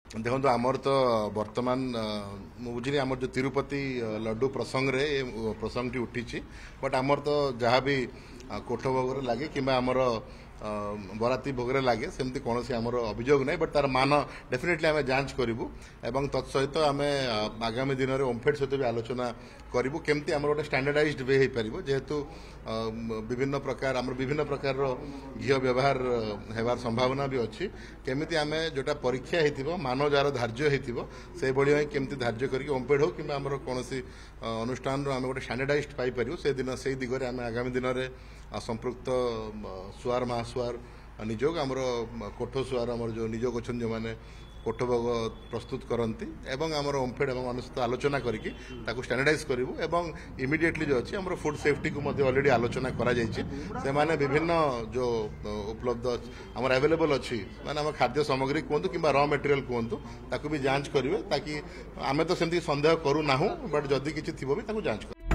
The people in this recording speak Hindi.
देखो आमर तो वर्तमान बुझी आमर जो तिरुपति लड्डू प्रसंग रे प्रसंग टी उठी बट आमर तो जहाँ भी कोठ भोग लगे कि आमर बराती भोगे लगे सेमती कौन आमर अभियोग नहीं बट तार मान डेफिनेटली आम जांच करूँ एवं तत्सहित आम आगामी दिन में ओमफेड सहित भी आलोचना करूँ केमती आम गोटे स्टैंडर्डाइज्ड वे हो पार जेहेतु विभिन्न प्रकार घी व्यवहार होवार संभावना भी अच्छी केमिति आम जोटा परीक्षा हो मान जार धार्य हो भाई केमती धार्य करके ओमफेड हो कि कौन अनुष्ठान आम गोटे स्टैंडर्डाइज्ड पाइपर से दिन से दिगरे आम आगामी दिन में संपृक्त सुआर महासुआर निजोग आमर कोठ सुआर आमर जो निजोग अच्छा जो मैंने कोठ भोग प्रस्तुत करती एवं आमर ओमफेड एवं अनुसहित आलोचना करके स्टैंडर्डाइज करूँ एवं इमिडिएटली जो अच्छी आमर फूड सेफ्टी को ऑलरेडी आलोचना करा से माने विभिन्न जो उपलब्ध आमर अवेलेबल अच्छी माने आम खाद्य सामग्री कहतु कि रॉ मटेरियल कहतु ताकू भी जांच करेंगे ताकि आम तो सेमती सन्देह करूना बट जदि किसी थी भी जांच कर